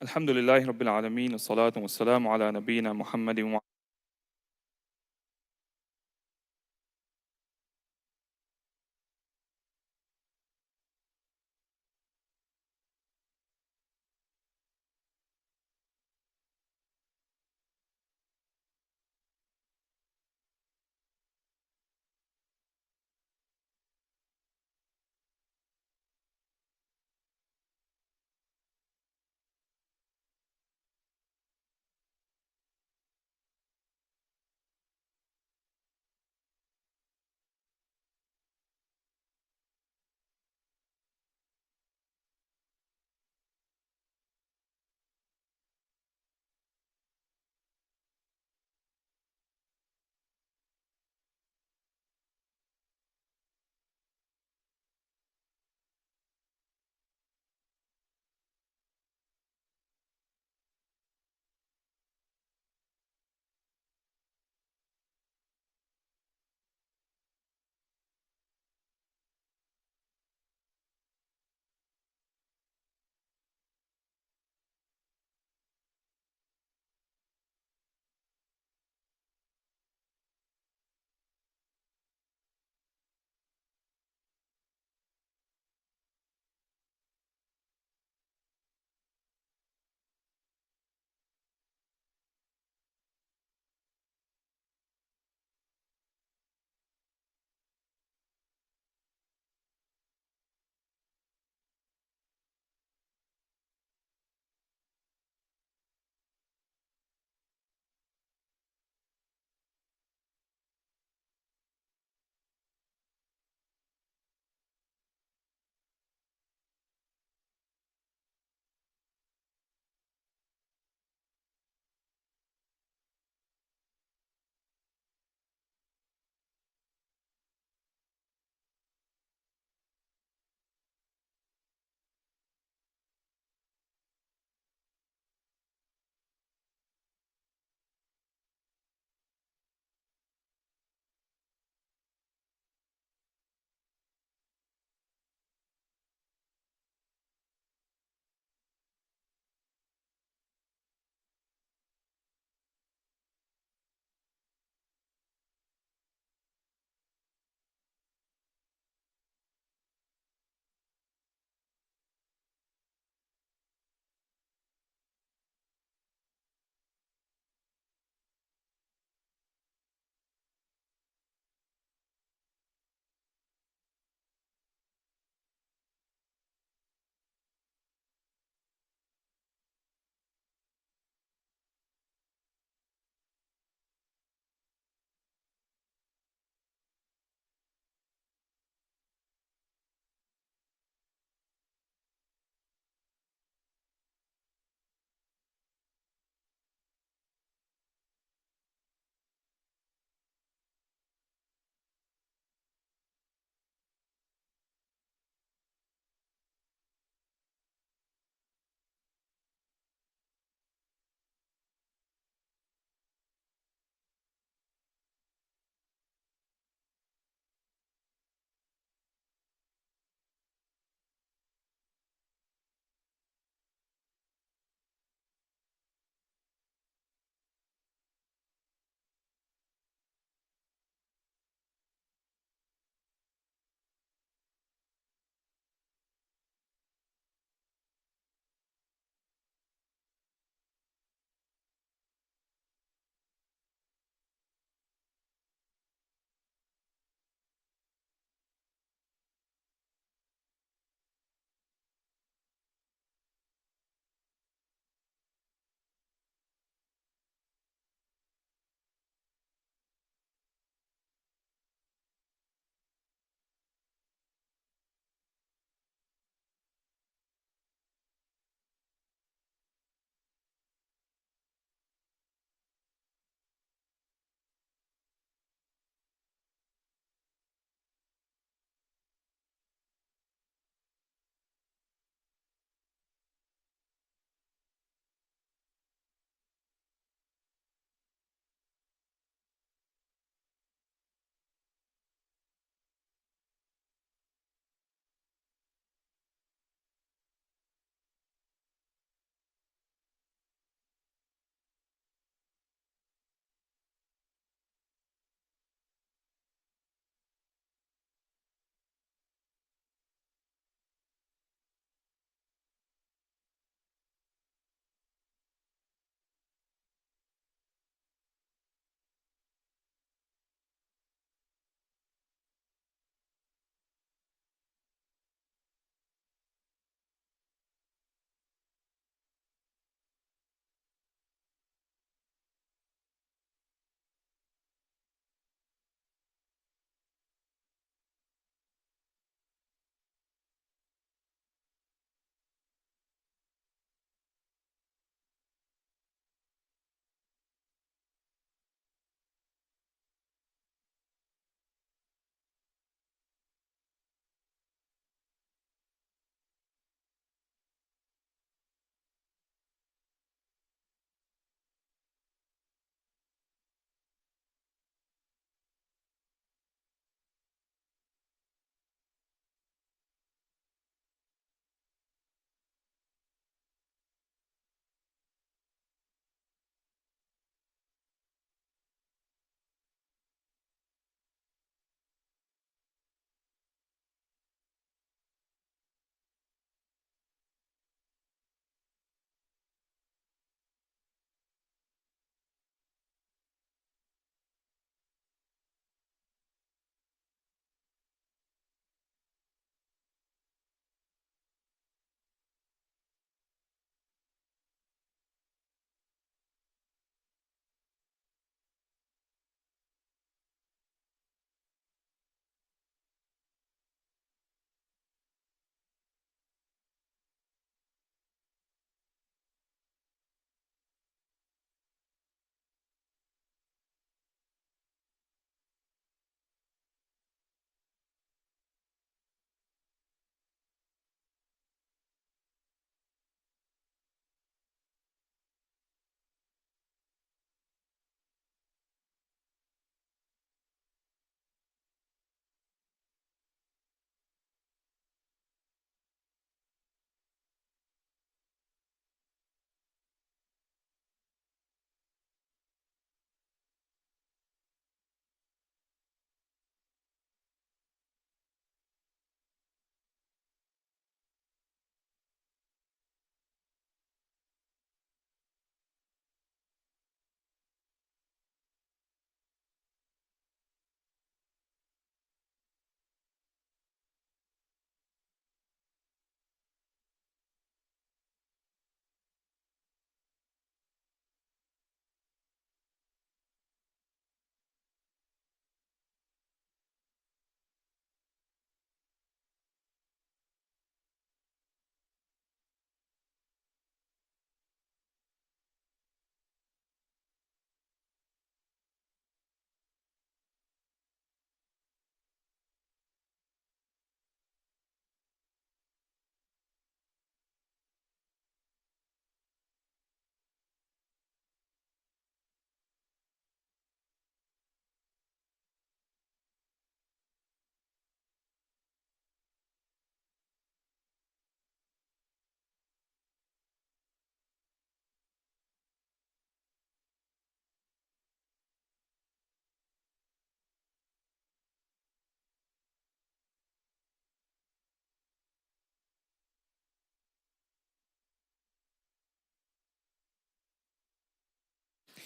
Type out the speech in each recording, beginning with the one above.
الحمد لله رب العالمين والصلاة والسلام على نبينا محمد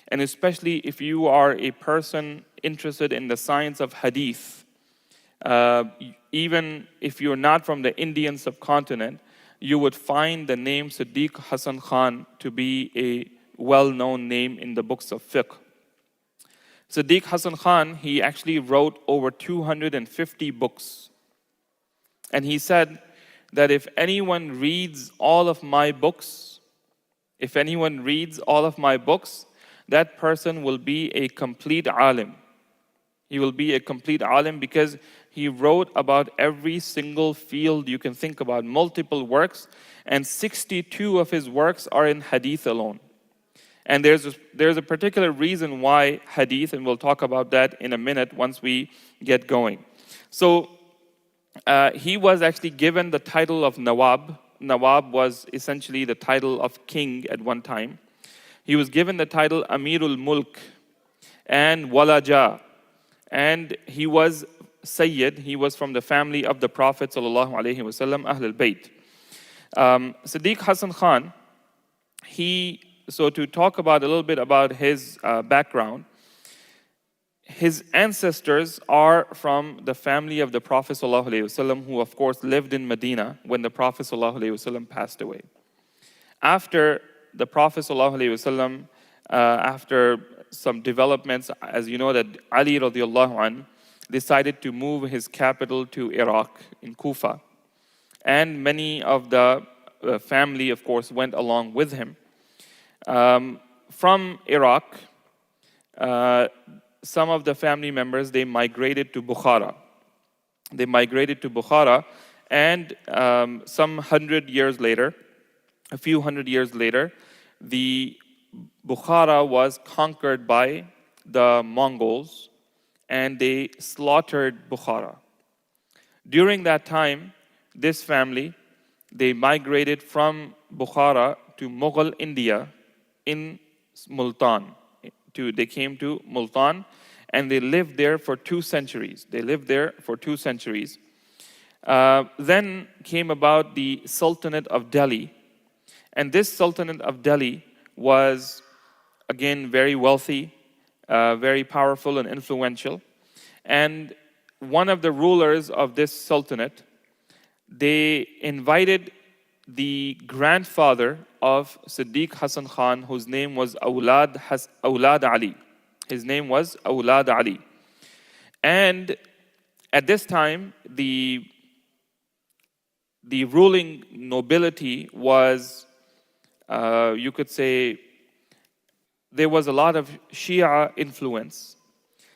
And especially if you are a person interested in the science of hadith, even if you're not from the Indian subcontinent, you would find the name Siddiq Hasan Khan to be a well-known name in the books of fiqh. Siddiq Hasan Khan, he actually wrote over 250 books. And he said that if anyone reads all of my books, that person will be a complete alim. He will be a complete alim because he wrote about every single field you can think about, multiple works, and 62 of his works are in hadith alone. And there's a particular reason why hadith, and we'll talk about that in a minute once we get going. So he was actually given the title of Nawab. Nawab was essentially the title of king at one time. He was given the title Amirul Mulk and Walaja. And he was Sayyid. He was from the family of the Prophet sallallahu alaihi wasallam, Ahlul Bayt. Siddiq Hasan Khan, so to talk about a little bit about his background, his ancestors are from the family of the Prophet ﷺ, who of course lived in Medina when the Prophet ﷺ passed away. After the Prophet ﷺ, after some developments, as you know, that Ali radiallahu anh decided to move his capital to Iraq, in Kufa. And many of the family, of course, went along with him. From Iraq, some of the family members, they migrated to Bukhara. And some a few hundred years later, the Bukhara was conquered by the Mongols, and they slaughtered Bukhara. During that time, this family, they migrated from Bukhara to Mughal India in Multan. They came to Multan, and they lived there for 2 centuries. Then came about the Sultanate of Delhi. And this Sultanate of Delhi was, again, very wealthy, very powerful and influential. And one of the rulers of this Sultanate, they invited the grandfather of Siddiq Hasan Khan, whose name was Awlad Ali. His name was Awlad Ali. And at this time, the ruling nobility was, you could say, there was a lot of Shia influence.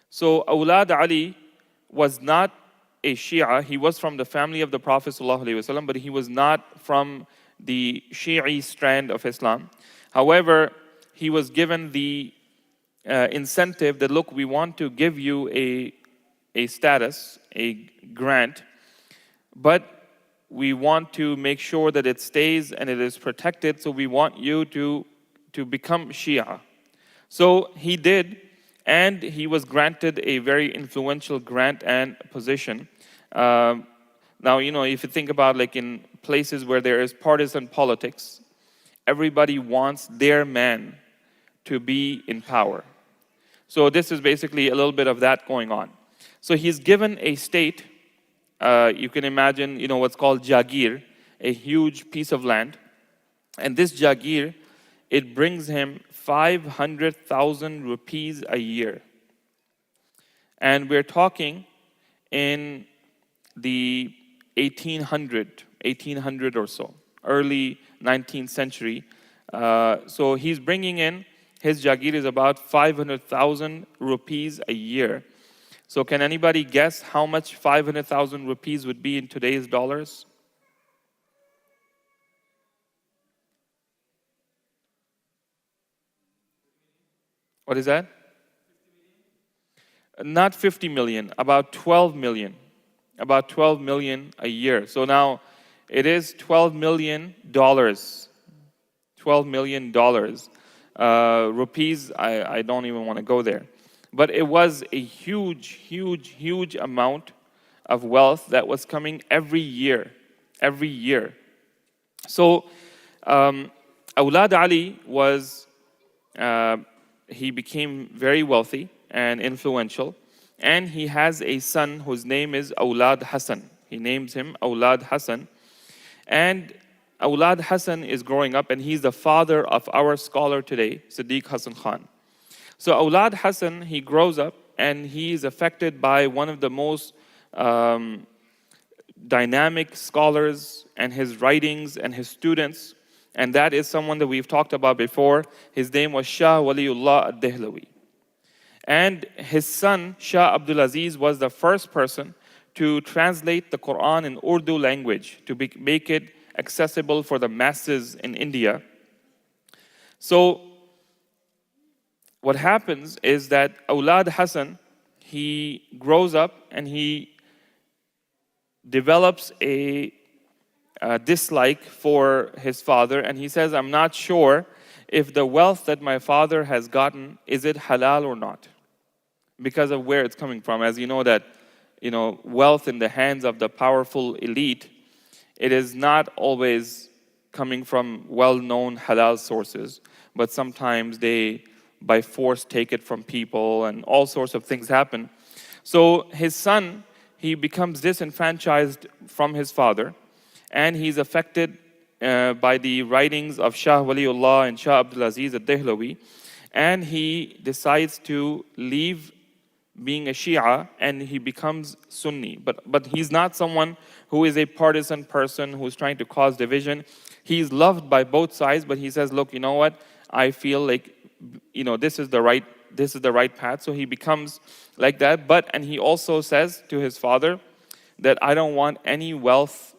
So Awlad Ali was not a Shia. He was from the family of the Prophet ﷺ, but he was not from the Shi'i strand of Islam. However, he was given the incentive that, look, we want to give you a status, a grant, but we want to make sure that it stays and it is protected, so we want you to become Shia. So he did, and he was granted a very influential grant and position. Now, you know, if you think about like in places where there is partisan politics, everybody wants their man to be in power. So this is basically a little bit of that going on. So he's given a state, you can imagine, you know, what's called Jagir, a huge piece of land. And this Jagir, it brings him 500,000 rupees a year. And we're talking in the 1800 or so, early 19th century. So he's bringing in, his Jagir is about 500,000 rupees a year. So can anybody guess how much 500,000 rupees would be in today's dollars? What is that? Not 50 million, about 12 million. About 12 million a year. So now it is $12 million. $12 million. Rupees, I don't even want to go there. But it was a huge amount of wealth that was coming every year. So Awlad Ali was, he became very wealthy and influential. And he has a son whose name is Awlad Hassan. He names him Awlad Hassan. And Awlad Hassan is growing up, and he's the father of our scholar today, Siddiq Hassan Khan. So Awlad Hassan, he grows up, and he is affected by one of the most dynamic scholars and his writings and his students. And that is someone that we've talked about before. His name was Shah Waliullah ad-Dehlawi. And his son, Shah Abdul Aziz, was the first person to translate the Quran in Urdu language to make it accessible for the masses in India. So what happens is that Awlad Hassan, he grows up and he develops a dislike for his father, and he says, I'm not sure if the wealth that my father has gotten, is it halal or not, because of where it's coming from. As you know that, wealth in the hands of the powerful elite, it is not always coming from well-known halal sources, but sometimes they, by force, take it from people, and all sorts of things happen. So his son, he becomes disenfranchised from his father, and he's affected by the writings of Shah Waliullah and Shah Abdul Aziz ad-Dehlawi, and he decides to leave being a Shia, and he becomes Sunni. But he's not someone who is a partisan person who's trying to cause division. He's loved by both sides, but he says, look, you know what? I feel like, this is the right path. So he becomes like that. And he also says to his father that I don't want any wealth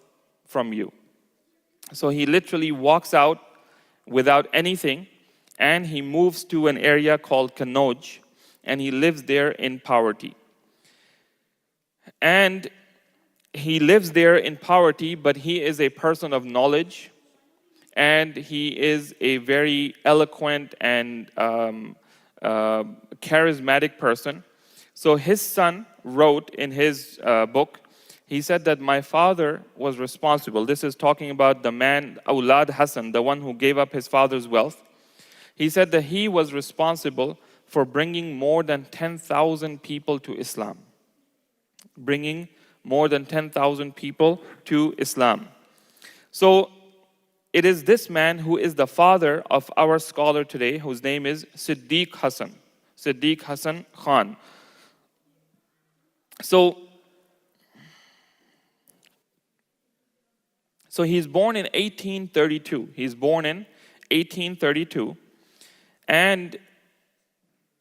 from you. So he literally walks out without anything, and he moves to an area called Kanoj, and he lives there in poverty. And he lives there in poverty, but he is a person of knowledge, and he is a very eloquent and charismatic person. So his son wrote in his book, he said that my father was responsible. This is talking about the man, Awlad Hassan, the one who gave up his father's wealth. He said that he was responsible for bringing more than 10,000 people to Islam. Bringing more than 10,000 people to Islam. So it is this man who is the father of our scholar today, whose name is Siddiq Hassan Khan. So he's born in 1832. He's born in 1832. And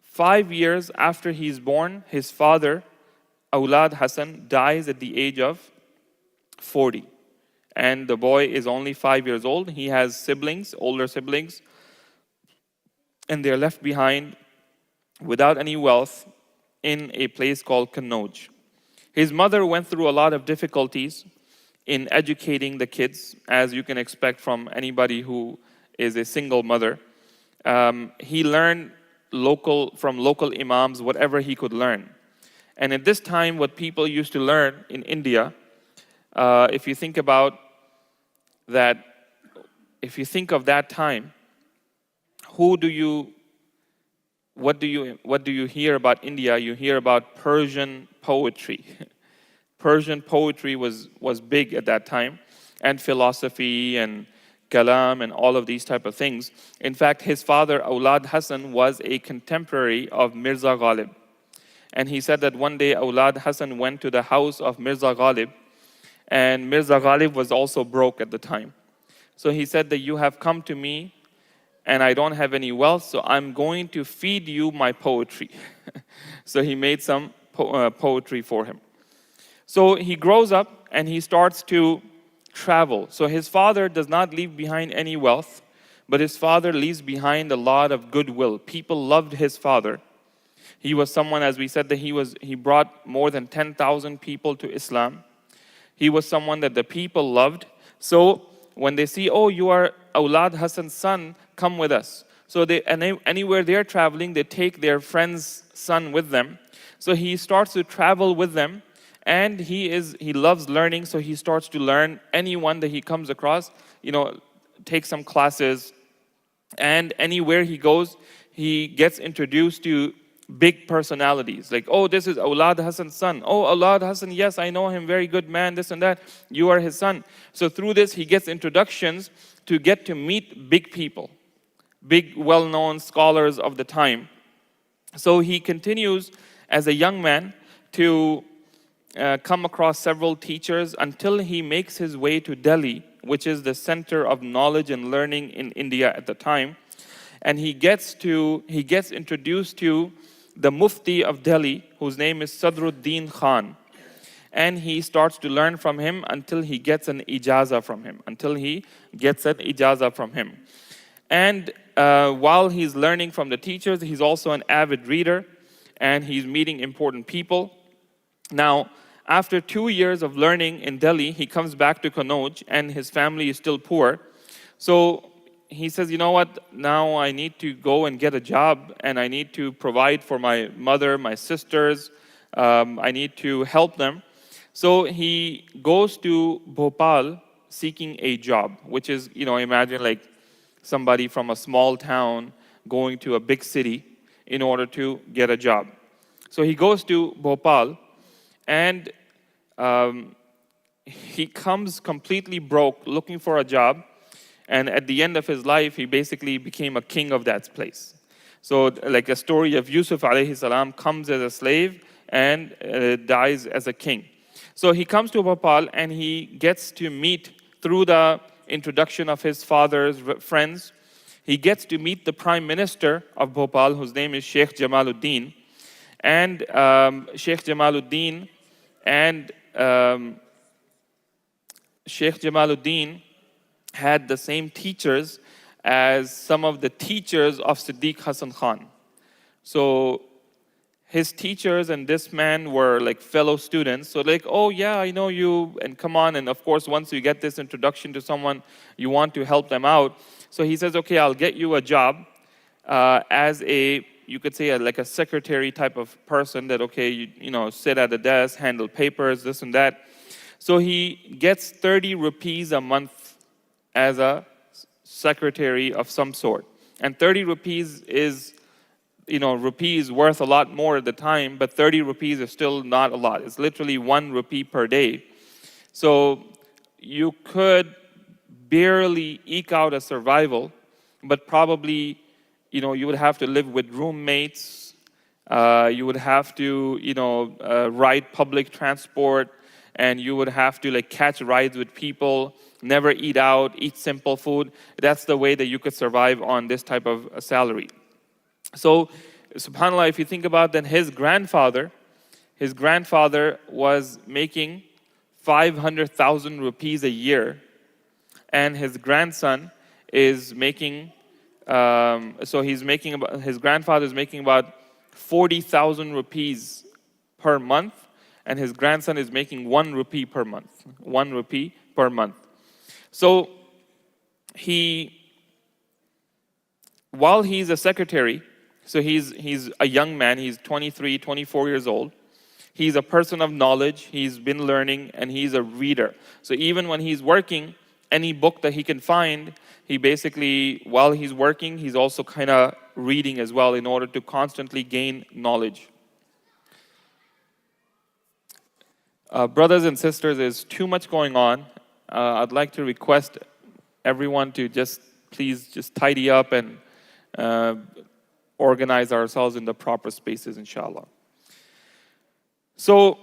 5 years after he's born, his father, Awlad Hassan, dies at the age of 40. And the boy is only 5 years old. He has siblings, older siblings, and they're left behind without any wealth in a place called Kanoj. His mother went through a lot of difficulties in educating the kids, as you can expect from anybody who is a single mother. He learned from local imams whatever he could learn. And at this time, what people used to learn in India, if you think about that, if you think of that time, what do you hear about India? You hear about Persian poetry. Persian poetry was big at that time, and philosophy and kalam and all of these type of things. In fact, his father, Awlad Hassan, was a contemporary of Mirza Ghalib. And he said that one day Awlad Hassan went to the house of Mirza Ghalib, and Mirza Ghalib was also broke at the time. So he said that you have come to me and I don't have any wealth, so I'm going to feed you my poetry. So he made some poetry for him. So he grows up and he starts to travel. So his father does not leave behind any wealth, but his father leaves behind a lot of goodwill. People loved his father. He was someone, as we said, that he brought more than 10,000 people to Islam. He was someone that the people loved. So when they see, oh, you are Awlad Hassan's son, come with us. So anywhere they're traveling, they take their friend's son with them. So he starts to travel with them. And he loves learning, so he starts to learn anyone that he comes across, take some classes. And anywhere he goes, he gets introduced to big personalities. Like, oh, this is Awlad Hassan's son. Oh, Awlad Hassan, yes, I know him, very good man, this and that. You are his son. So through this, he gets introductions to get to meet big people, big, well-known scholars of the time. So he continues as a young man to come across several teachers until he makes his way to Delhi, which is the center of knowledge and learning in India at the time. And he gets introduced to the Mufti of Delhi, whose name is Sadruddin Khan. And he starts to learn from him until he gets an ijazah from him. And while he's learning from the teachers, he's also an avid reader, and he's meeting important people. Now, after 2 years of learning in Delhi, he comes back to Kannauj, and his family is still poor. So he says, you know what, now I need to go and get a job, and I need to provide for my mother, my sisters. I need to help them. So he goes to Bhopal seeking a job, which is, imagine like somebody from a small town going to a big city in order to get a job. So he goes to Bhopal, and he comes completely broke looking for a job. And at the end of his life, he basically became a king of that place. So like a story of Yusuf alayhi salam, comes as a slave and dies as a king. So he comes to Bhopal, and he gets to meet, through the introduction of his father's friends, he gets to meet the prime minister of Bhopal, whose name is Sheikh Jamaluddin. And Sheikh Jamaluddin had the same teachers as some of the teachers of Siddiq Hassan Khan. So his teachers and this man were like fellow students. So like, oh yeah, I know you, and come on. And of course, once you get this introduction to someone, you want to help them out. So he says, okay, I'll get you a job as you could say like a secretary type of person that, okay, you sit at a desk, handle papers, this and that. So he gets 30 rupees a month as a secretary of some sort. And 30 rupees is, rupees worth a lot more at the time, but 30 rupees is still not a lot. It's literally 1 rupee per day. So you could barely eke out a survival, but probably, you would have to live with roommates. You would have to, ride public transport, and you would have to like catch rides with people, never eat out, eat simple food. That's the way that you could survive on this type of salary. So, subhanAllah, if you think about then his grandfather was making 500,000 rupees a year, and his grandson is making, his grandfather is making about 40,000 rupees per month, and his grandson is making 1 rupee per month. 1 rupee per month. So while he's a secretary, so he's a young man, he's 23, 24 years old. He's a person of knowledge, he's been learning, and he's a reader. So even when he's working, any book that he can find, he basically, while he's working, he's also kind of reading as well in order to constantly gain knowledge. Brothers and sisters, there's too much going on. I'd like to request everyone to please tidy up and organize ourselves in the proper spaces, inshallah. So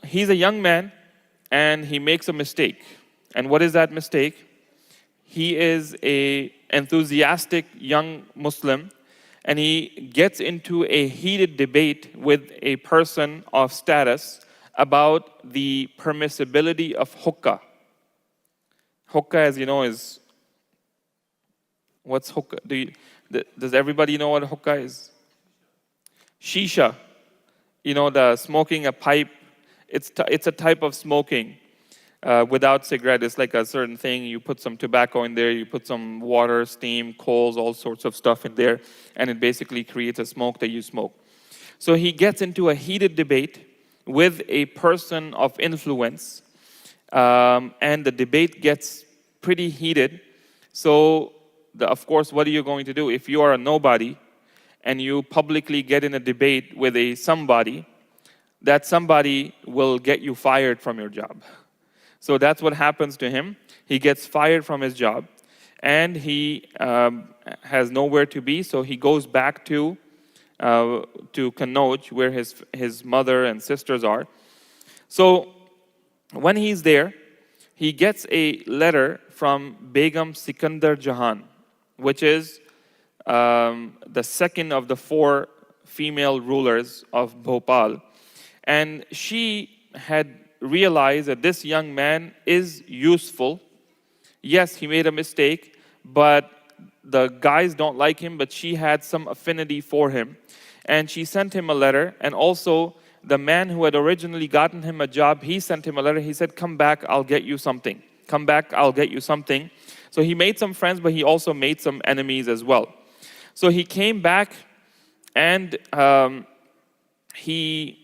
he's a young man, and he makes a mistake. And what is that mistake? He is an enthusiastic young Muslim, and he gets into a heated debate with a person of status about the permissibility of hookah. Hookah, as you know, is... What's hookah? Does everybody know what hookah is? Shisha. The smoking a pipe. It's a type of smoking without cigarette. It's like a certain thing. You put some tobacco in there. You put some water, steam, coals, all sorts of stuff in there. And it basically creates a smoke that you smoke. So he gets into a heated debate with a person of influence. And the debate gets pretty heated. So, of course, what are you going to do? If you are a nobody and you publicly get in a debate with somebody, that somebody will get you fired from your job. So that's what happens to him. He gets fired from his job, and he has nowhere to be, so he goes back to Kannauj, where his mother and sisters are. So when he's there, he gets a letter from Begum Sikandar Jahan, which is the second of the 4 female rulers of Bhopal. And she had realized that this young man is useful. Yes, he made a mistake, but the guys don't like him, but she had some affinity for him. And she sent him a letter, and also the man who had originally gotten him a job, he sent him a letter. He said, come back, I'll get you something. Come back, I'll get you something. So he made some friends, but he also made some enemies as well. So he came back, and he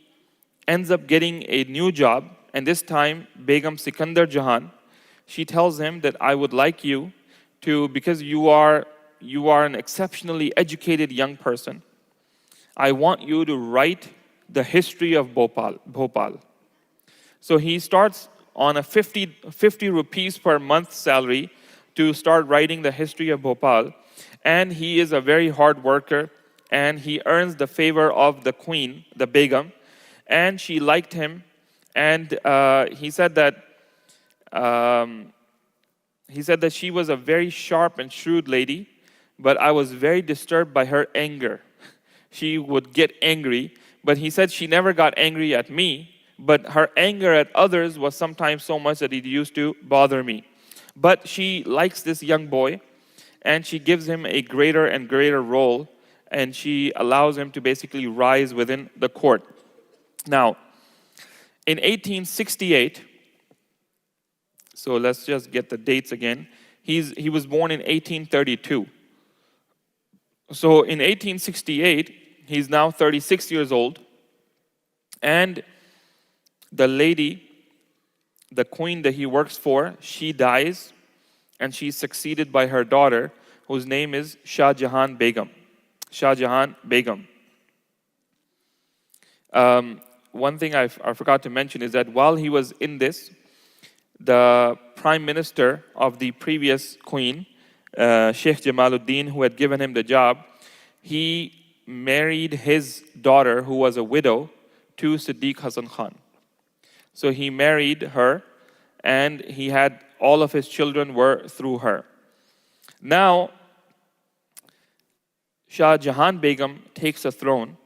ends up getting a new job. And this time, Begum Sikandar Jahan, she tells him that I would like you to, because you are an exceptionally educated young person, I want you to write the history of Bhopal. So he starts on a 50 rupees per month salary to start writing the history of Bhopal. And he is a very hard worker, and he earns the favor of the queen, the Begum, and she liked him. And he said that she was a very sharp and shrewd lady, but I was very disturbed by her anger. She would get angry, but he said she never got angry at me, but her anger at others was sometimes so much that it used to bother me. But she likes this young boy, and she gives him a greater and greater role, and she allows him to basically rise within the court. Now, in 1868, so let's just get the dates again. He was born in 1832. So in 1868, he's now 36 years old, and the lady, the queen that he works for, she dies, and she's succeeded by her daughter, whose name is Shah Jahan Begum. Shah Jahan Begum. One thing I forgot to mention is that while he was in this, the prime minister of the previous queen, Sheikh Jamaluddin, who had given him the job, he married his daughter, who was a widow, to Siddiq Hasan Khan. So he married her, and he had all of his children were through her. Now, Shah Jahan Begum takes a throne,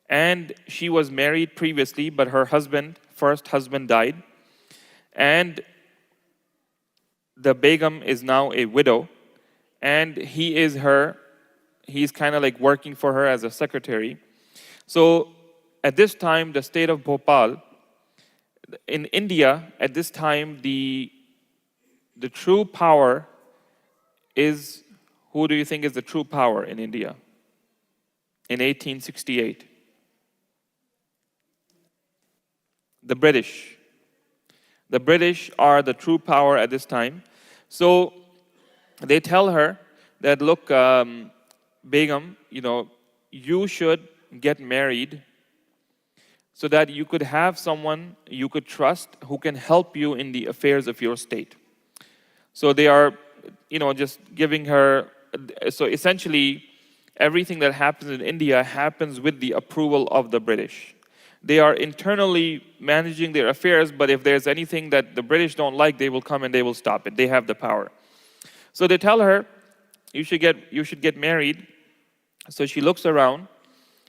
and she was married previously, but her first husband died, and the Begum is now a widow, and he's kind of like working for her as a secretary. So at this time, the state of Bhopal, in India, at this time, the true power is, who do you think is the true power in India in 1868? The British. The British are the true power at this time. So they tell her that, look, Begum, you should get married so that you could have someone you could trust who can help you in the affairs of your state. So they are, just giving her, so essentially everything that happens in India happens with the approval of the British. They are internally managing their affairs, but if there's anything that the British don't like, they will come and they will stop it. They have the power. So they tell her, you should get married. So she looks around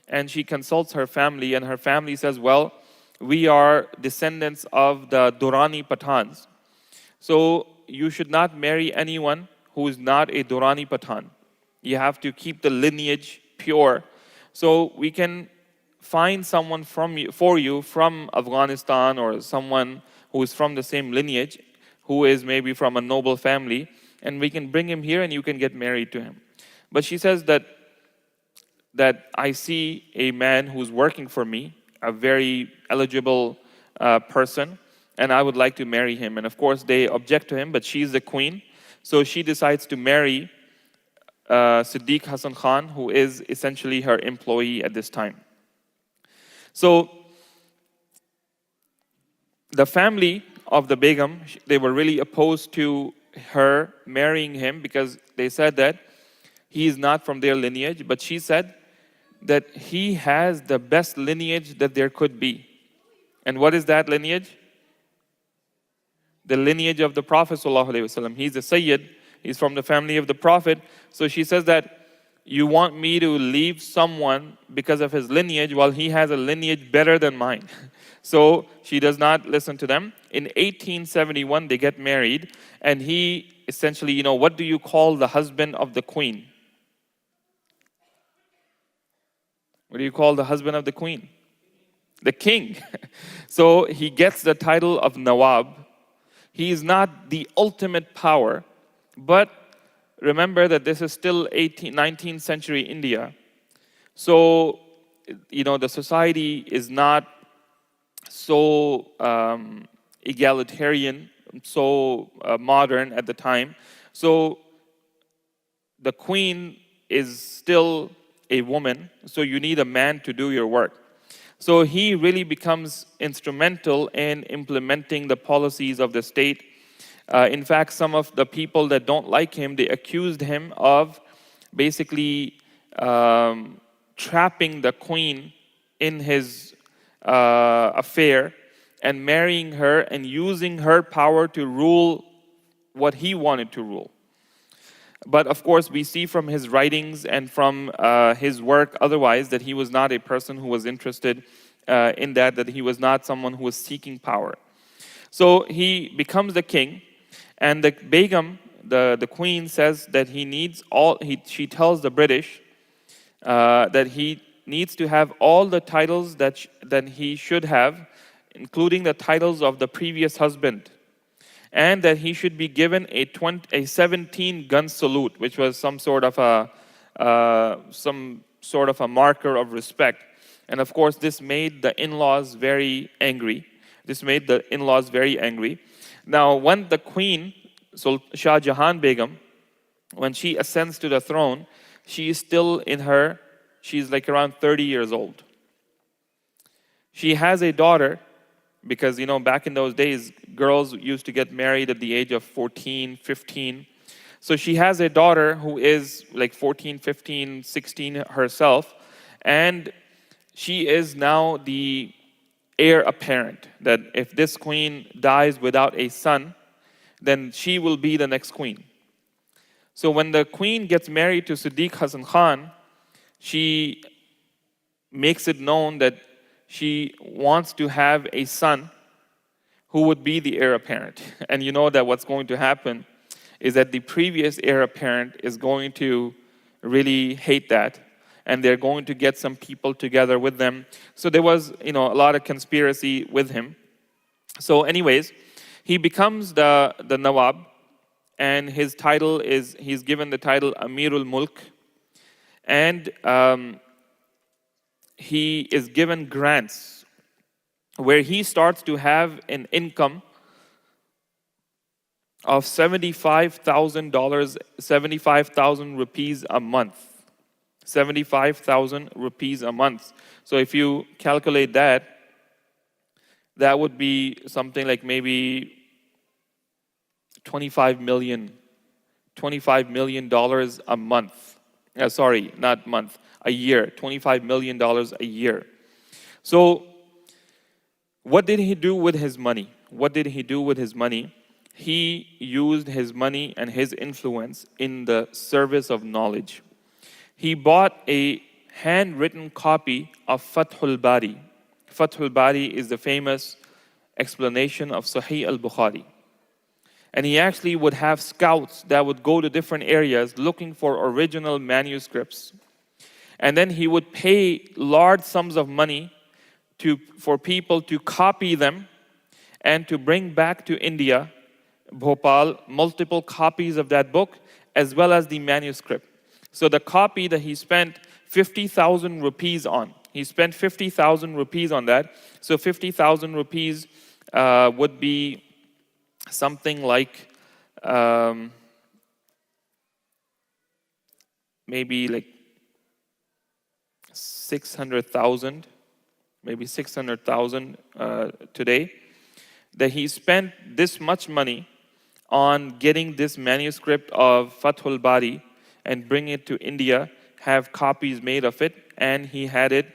and she consults her family, and her family says, well, we are descendants of the Durrani Pathans. So you should not marry anyone who is not a Durrani Pathan. You have to keep the lineage pure. So we can find someone for you from Afghanistan, or someone who is from the same lineage, who is maybe from a noble family, and we can bring him here and you can get married to him. But she says that I see a man who's working for me, a very eligible person, and I would like to marry him. And of course they object to him, but she's the queen, so she decides to marry Siddiq Hassan Khan, who is essentially her employee at this time. So the family of the Begum, they were really opposed to her marrying him because they said that he is not from their lineage, but she said that he has the best lineage that there could be. And what is that lineage? The lineage of the Prophet ﷺ. He's a Sayyid, he's from the family of the Prophet. So she says that you want me to leave someone because of his lineage while he has a lineage better than mine. So she does not listen to them. In 1871, they get married, and he essentially, what do you call the husband of the queen? What do you call the husband of the queen? The king. So he gets the title of Nawab. He is not the ultimate power, but remember that this is still 19th century India. So, the society is not so egalitarian, so modern at the time. So the queen is still a woman, so you need a man to do your work. So he really becomes instrumental in implementing the policies of the state. In fact, some of the people that don't like him, they accused him of basically trapping the queen in his affair and marrying her and using her power to rule what he wanted to rule. But of course, we see from his writings and from his work otherwise that he was not a person who was interested in that he was not someone who was seeking power. So he becomes the king, and the Begum, the queen, says that she tells the British that he needs to have all the titles that he should have, including the titles of the previous husband, and that he should be given a 17-gun salute, which was some sort of a marker of respect. And of course, this made the in-laws very angry. Now, when the queen, Shah Jahan Begum, when she ascends to the throne, she's like around 30 years old. She has a daughter, because back in those days, girls used to get married at the age of 14, 15. So she has a daughter who is like 14, 15, 16 herself, and she is now the heir apparent, that if this queen dies without a son, then she will be the next queen. So when the queen gets married to Siddiq Hassan Khan, she makes it known that she wants to have a son who would be the heir apparent. And you know that what's going to happen is that the previous heir apparent is going to really hate that, and they're going to get some people together with them. So there was, a lot of conspiracy with him. So anyways, he becomes the Nawab, and he's given the title Amirul Mulk, and he is given grants where he starts to have an income of $75,000, 75,000 rupees a month. 75,000 rupees a month. So if you calculate that would be something like maybe $25 million a month. Sorry, not month, a year. $25 million a year. So what did he do with his money? He used his money and his influence in the service of knowledge. He bought a handwritten copy of Fathul Bari. Fathul Bari is the famous explanation of Sahih al-Bukhari. And he actually would have scouts that would go to different areas looking for original manuscripts. And then he would pay large sums of money for people to copy them and to bring back to India, Bhopal, multiple copies of that book, as well as the manuscript. So the copy that he spent 50,000 rupees on, he spent 50,000 rupees on that. So 50,000 rupees would be something like maybe like 600,000, maybe 600,000 today, that he spent this much money on getting this manuscript of Fathul Bari and bring it to India, have copies made of it, and he had it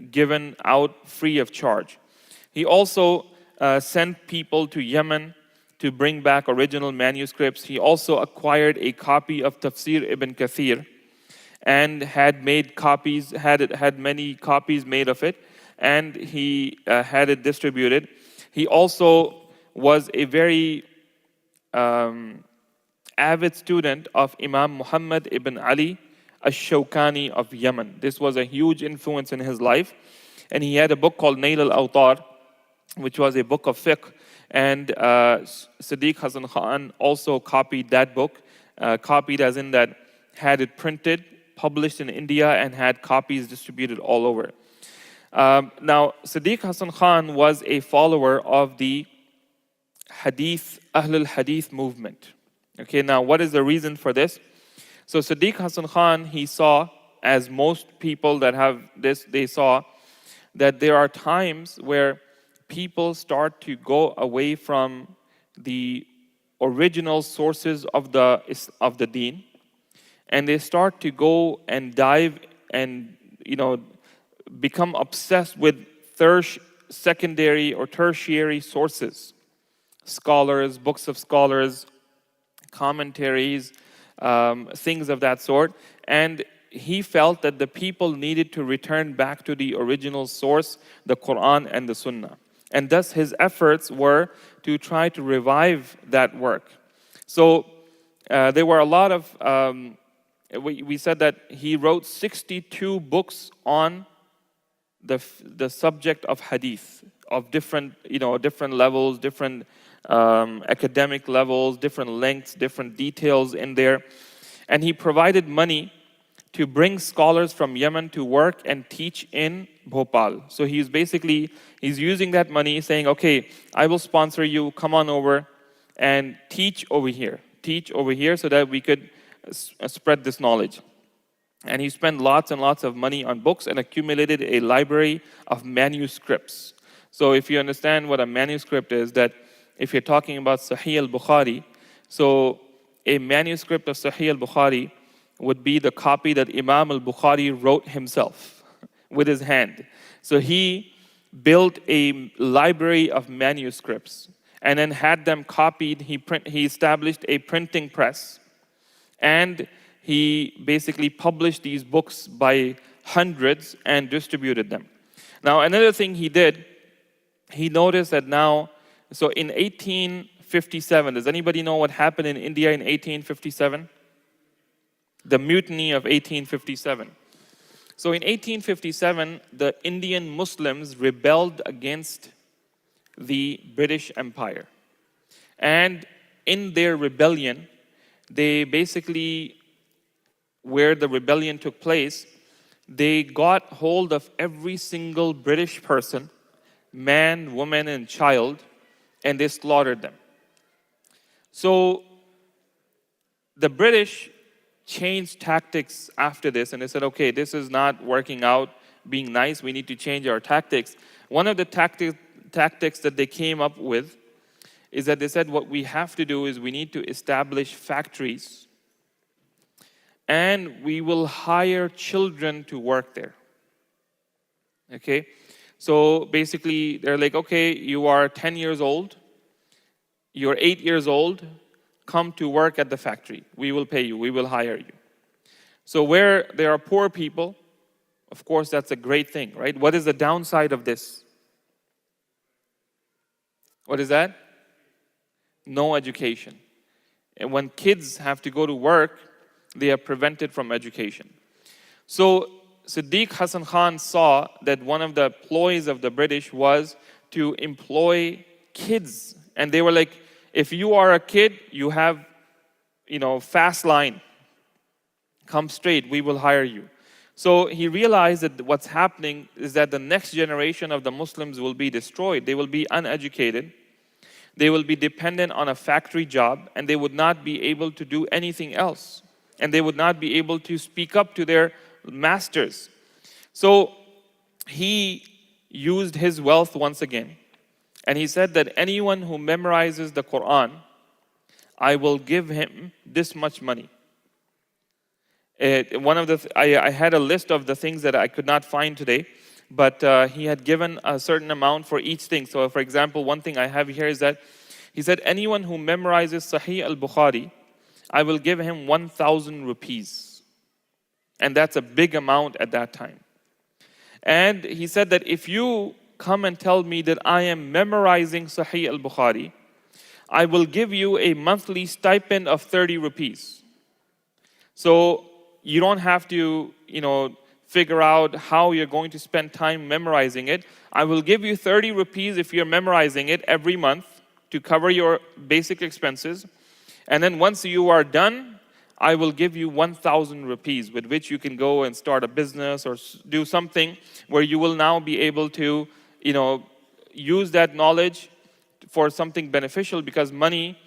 given out free of charge. He also sent people to Yemen to bring back original manuscripts. He also acquired a copy of Tafsir Ibn Kathir and had made copies, had many copies made of it, and he had it distributed. He also was a very avid student of Imam Muhammad ibn Ali al-Shawkani of Yemen. This was a huge influence in his life. And he had a book called Nail al-Awtar, which was a book of fiqh. And Siddiq Hasan Khan also copied that book, copied as in that had it printed, published in India, and had copies distributed all over. Now, Siddiq Hasan Khan was a follower of the Hadith, Ahlul Hadith movement. Okay, now what is the reason for this? So Siddiq Hasan Khan, he saw, as most people that have this, they saw that there are times where people start to go away from the original sources of the deen, and they start to go and dive and become obsessed with secondary or tertiary sources, scholars, books of scholars, commentaries, things of that sort. And he felt that the people needed to return back to the original source, the Quran and the Sunnah. And thus his efforts were to try to revive that work. So there were a lot of, we said that he wrote 62 books on the subject of hadith, of different levels, different academic levels, different lengths, different details in there. And he provided money to bring scholars from Yemen to work and teach in Bhopal. So he's using that money saying, okay, I will sponsor you, come on over and teach over here so that we could spread this knowledge. And he spent lots and lots of money on books and accumulated a library of manuscripts. So if you understand what a manuscript is, that if you're talking about Sahih al-Bukhari, so a manuscript of Sahih al-Bukhari would be the copy that Imam al-Bukhari wrote himself with his hand. So he built a library of manuscripts and then had them copied. He established a printing press, and he basically published these books by hundreds and distributed them. Now, another thing he did, he noticed that now, so in 1857, does anybody know what happened in India in 1857? The mutiny of 1857. So in 1857, the Indian Muslims rebelled against the British Empire. And in their rebellion, they basically, where the rebellion took place, they got hold of every single British person, man, woman, and child, and they slaughtered them. So the British changed tactics after this, and they said, okay, this is not working out, being nice, we need to change our tactics. One of the tactics that they came up with is that they said, what we have to do is we need to establish factories, and we will hire children to work there. Okay? So basically, they're like, okay, you are 10 years old, you're 8 years old, come to work at the factory. We will pay you, we will hire you. So where there are poor people, of course, that's a great thing, right? What is the downside of this? What is that? No education. And when kids have to go to work, they are prevented from education. So Siddiq Hasan Khan saw that one of the ploys of the British was to employ kids. And they were like, if you are a kid, you have, fast line. Come straight, we will hire you. So he realized that what's happening is that the next generation of the Muslims will be destroyed. They will be uneducated. They will be dependent on a factory job, and they would not be able to do anything else. and they would not be able to speak up to their masters. So he used his wealth once again. And he said that anyone who memorizes the Quran, I will give him this much money. I had a list of the things that I could not find today, but he had given a certain amount for each thing. So for example, one thing I have here is that he said, anyone who memorizes Sahih al-Bukhari, I will give him 1,000 rupees. And that's a big amount at that time. And he said that if you come and tell me that I am memorizing Sahih al-Bukhari, I will give you a monthly stipend of 30 rupees. So you don't have to, figure out how you're going to spend time memorizing it. I will give you 30 rupees if you're memorizing it every month to cover your basic expenses. And then once you are done, I will give you 1,000 rupees with which you can go and start a business or do something where you will now be able to, use that knowledge for something beneficial, because money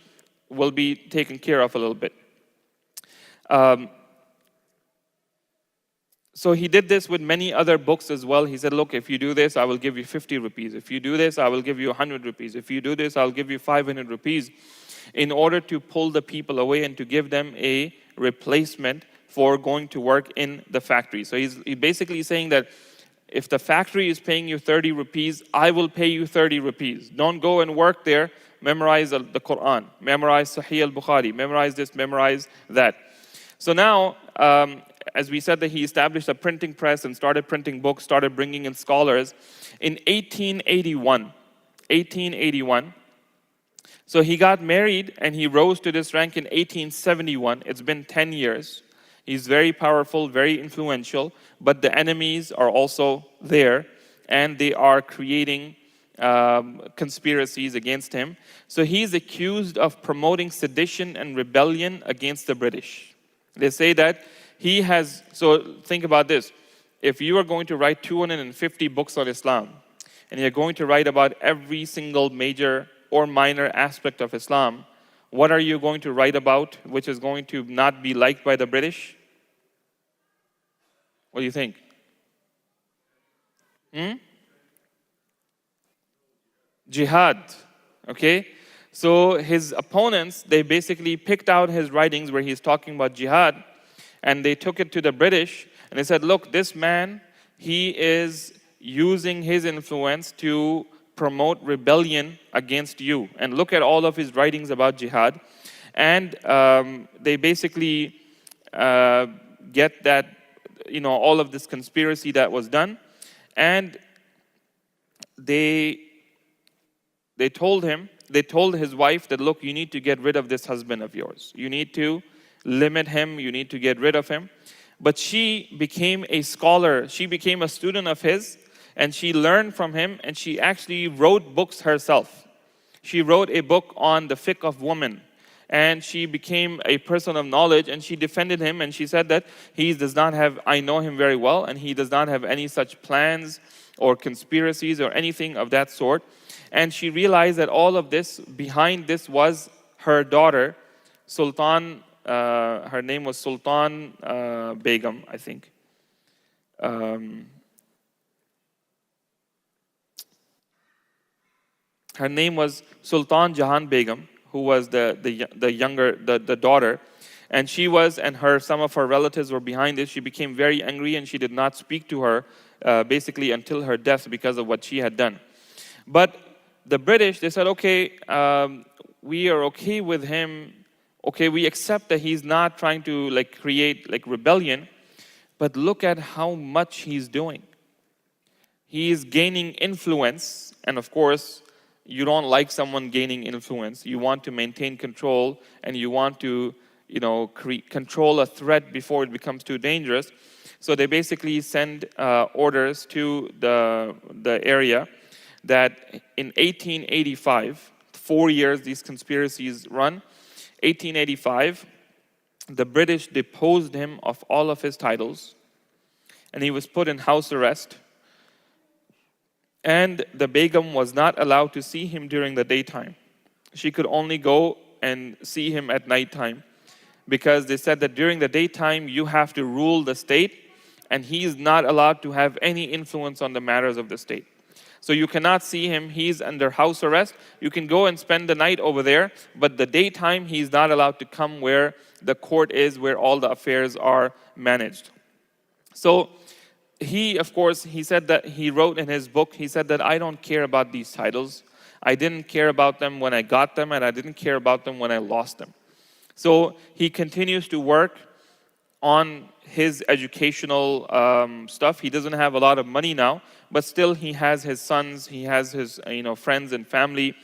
will be taken care of a little bit. So he did this with many other books as well. He said, look, if you do this, I will give you 50 rupees. If you do this, I will give you 100 rupees. If you do this, I'll give you 500 rupees, in order to pull the people away and to give them a replacement for going to work in the factory. So he's basically saying that if the factory is paying you 30 rupees, I will pay you 30 rupees. Don't go and work there. Memorize the Quran. Memorize Sahih al-Bukhari. Memorize this, memorize that. So now, as we said, that he established a printing press and started printing books, started bringing in scholars. In 1881, so he got married and he rose to this rank in 1871. It's been 10 years. He's very powerful, very influential, but the enemies are also there, and they are creating conspiracies against him. So he's accused of promoting sedition and rebellion against the British. They say that he has, so think about this. If you are going to write 250 books on Islam, and you're going to write about every single major or minor aspect of Islam, what are you going to write about which is going to not be liked by the British? What do you think? Jihad. Okay? So his opponents, they basically picked out his writings where he's talking about jihad, and they took it to the British, and they said, look, this man, he is using his influence to promote rebellion against you. And look at all of his writings about jihad. And they basically get that, all of this conspiracy that was done. And they told his wife that, look, you need to get rid of this husband of yours. You need to limit him. You need to get rid of him. But she became a scholar. She became a student of his, and she learned from him, and she actually wrote books herself. She wrote a book on the fiqh of women, and she became a person of knowledge, and she defended him, and she said that I know him very well, and he does not have any such plans or conspiracies or anything of that sort. And she realized that all of this, behind this was her daughter, Sultan, her name was Sultan Begum, I think. Her name was Sultan Jahan Begum, who was the daughter. And some of her relatives were behind this. She became very angry, and she did not speak to her basically until her death because of what she had done. But the British, they said, okay, we are okay with him. Okay, we accept that he's not trying to create rebellion, but look at how much he's doing. He is gaining influence, and of course, you don't like someone gaining influence. You want to maintain control, and you want to, control a threat before it becomes too dangerous. So they basically send orders to the area that in 1885, 4 years these conspiracies run. 1885, the British deposed him of all of his titles, and he was put in house arrest. And the Begum was not allowed to see him during the daytime. She could only go and see him at nighttime. because they said that during the daytime you have to rule the state, and he is not allowed to have any influence on the matters of the state. So you cannot see him, he's under house arrest. You can go and spend the night over there, but the daytime he's not allowed to come where the court is, where all the affairs are managed. So he, of course, he said that he wrote in his book, he said that I don't care about these titles. I didn't care about them when I got them, and I didn't care about them when I lost them. So he continues to work on his educational stuff. He doesn't have a lot of money now, but still he has his sons, he has his friends and family,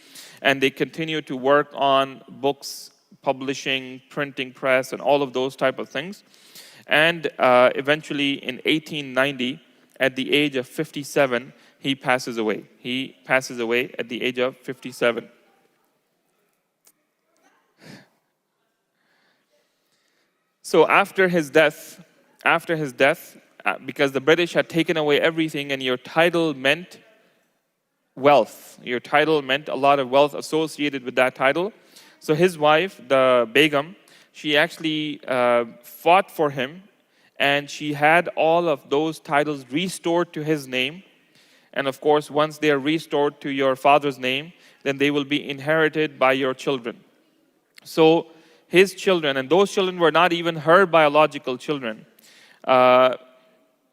and they continue to work on books, publishing, printing press, and all of those type of things. And eventually in 1890, at the age of 57, he passes away. He passes away at the age of 57. So after his death, because the British had taken away everything, and your title meant wealth. Your title meant a lot of wealth associated with that title. So his wife, the Begum, she actually fought for him, and she had all of those titles restored to his name. And of course, once they are restored to your father's name, then they will be inherited by your children. So his children, and those children were not even her biological children,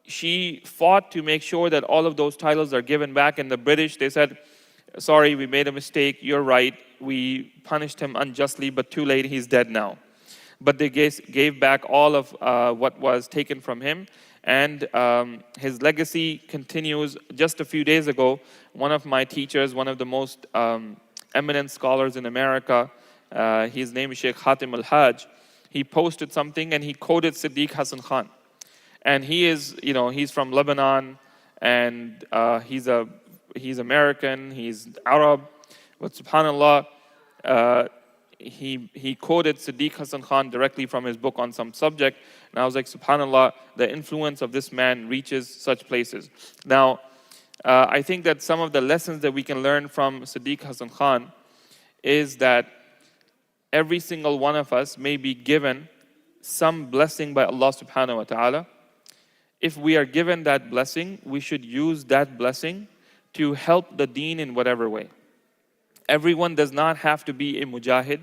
she fought to make sure that all of those titles are given back. And the British, they said, sorry, we made a mistake, you're right, we punished him unjustly, but too late, he's dead now. But they gave back all of what was taken from him, and his legacy continues. Just a few days ago, one of my teachers, one of the most eminent scholars in America, his name is Sheikh Hatim al-Hajj, he posted something and he quoted Siddiq Hassan Khan. And he is, he's from Lebanon, and he's American, he's Arab, but subhanAllah, he quoted Siddiq Hassan Khan directly from his book on some subject, and I was like, subhanAllah, the influence of this man reaches such places. Now, I think that some of the lessons that we can learn from Siddiq Hassan Khan is that every single one of us may be given some blessing by Allah subhanahu wa ta'ala. If we are given that blessing, we should use that blessing to help the deen in whatever way. Everyone does not have to be a mujahid.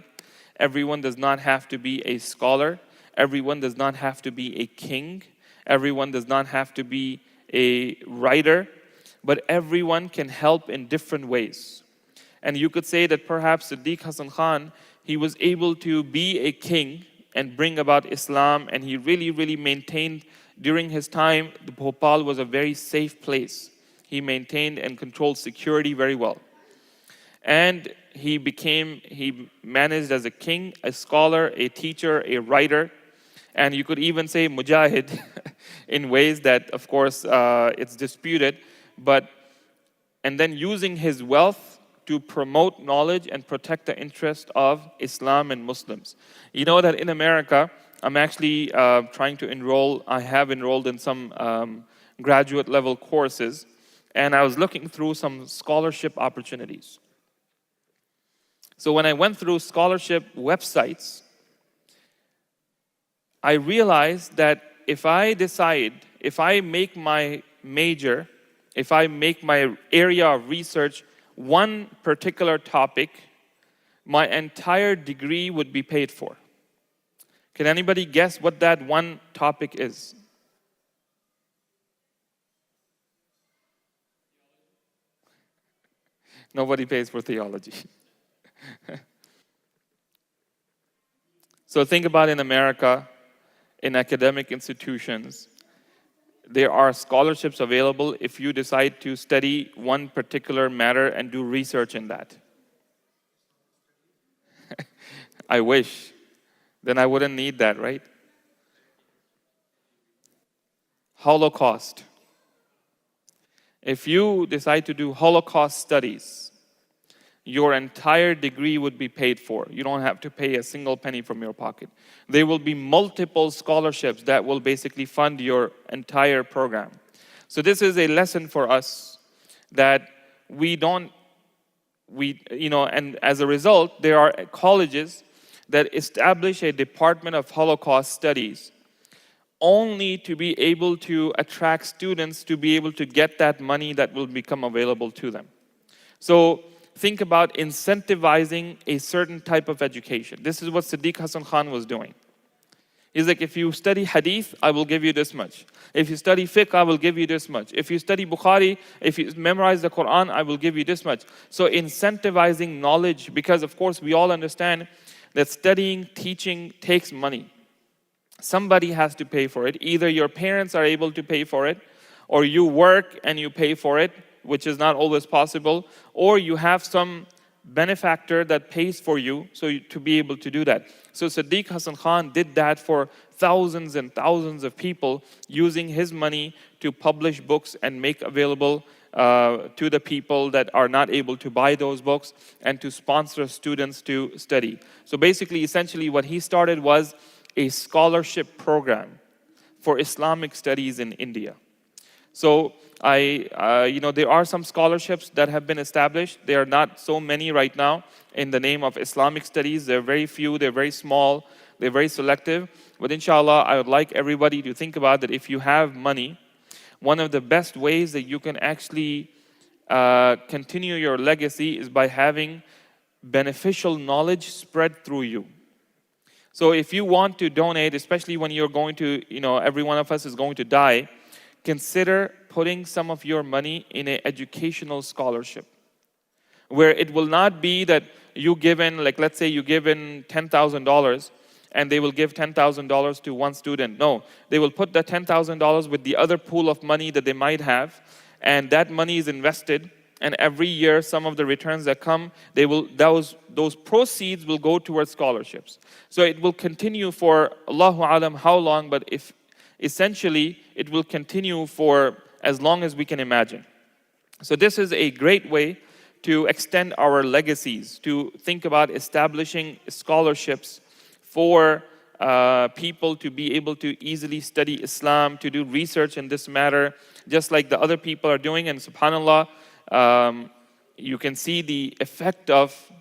Everyone does not have to be a scholar. Everyone does not have to be a king. Everyone does not have to be a writer. But everyone can help in different ways. And you could say that perhaps Siddiq Hassan Khan, he was able to be a king and bring about Islam, and he really, really maintained, during his time, the Bhopal was a very safe place. He maintained and controlled security very well. And he managed as a king, a scholar, a teacher, a writer, and you could even say mujahid in ways that, of course, it's disputed, and then using his wealth to promote knowledge and protect the interest of Islam and Muslims. You know that in America, I'm actually trying to enroll, I have enrolled in some graduate level courses, and I was looking through some scholarship opportunities. So when I went through scholarship websites, I realized that if I make my major, if I make my area of research one particular topic, my entire degree would be paid for. Can anybody guess what that one topic is? Nobody pays for theology. So think about in America, in academic institutions, there are scholarships available if you decide to study one particular matter and do research in that. I wish. Then I wouldn't need that, right? Holocaust. If you decide to do Holocaust studies, your entire degree would be paid for. You don't have to pay a single penny from your pocket. There will be multiple scholarships that will basically fund your entire program. So this is a lesson for us that and as a result, there are colleges that establish a department of Holocaust studies only to be able to attract students to be able to get that money that will become available to them. So think about incentivizing a certain type of education. This is what Siddiq Hassan Khan was doing. He's like, if you study hadith, I will give you this much. If you study fiqh, I will give you this much. If you study Bukhari, if you memorize the Quran, I will give you this much. So incentivizing knowledge, because of course we all understand that studying, teaching takes money. Somebody has to pay for it. Either your parents are able to pay for it, or you work and you pay for it, which is not always possible, or you have some benefactor that pays for you to be able to do that. So Siddiq Hassan Khan did that for thousands and thousands of people, using his money to publish books and make available to the people that are not able to buy those books, and to sponsor students to study. So basically, essentially what he started was a scholarship program for Islamic studies in India. So there are some scholarships that have been established. There are not so many right now in the name of Islamic studies. They're very few, they're very small, they're very selective. But inshallah, I would like everybody to think about that if you have money, one of the best ways that you can actually continue your legacy is by having beneficial knowledge spread through you. So if you want to donate, especially when you're going to, every one of us is going to die, consider putting some of your money in an educational scholarship, where it will not be that you give in, like let's say you give in $10,000 and they will give $10,000 to one student. No, they will put that $10,000 with the other pool of money that they might have, and that money is invested. And every year, some of the returns that come, those proceeds will go towards scholarships. So it will continue for Allahu Alam how long, but essentially it will continue for as long as we can imagine. So this is a great way to extend our legacies, to think about establishing scholarships for people to be able to easily study Islam, to do research in this matter, just like the other people are doing. And subhanAllah, you can see the effect of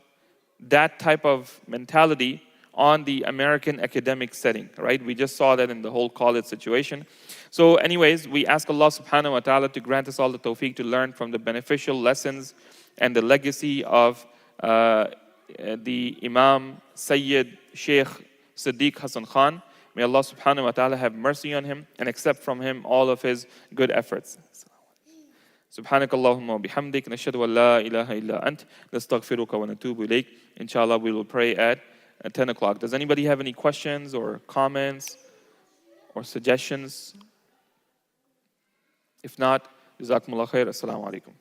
that type of mentality on the American academic setting, right? We just saw that in the whole college situation. So anyways, we ask Allah subhanahu wa ta'ala to grant us all the tawfiq to learn from the beneficial lessons and the legacy of the Imam Sayyid Sheikh Siddiq Hassan Khan. May Allah subhanahu wa ta'ala have mercy on him and accept from him all of his good efforts. سبحانك اللهم وبحمدك نشهد أن لا إله إلا أنت نستغفرك ونتوب إليك. Inshallah, we will pray at 10 o'clock. Does anybody have any questions or comments or suggestions? If not, jazakumullah khair. Assalamu alaikum.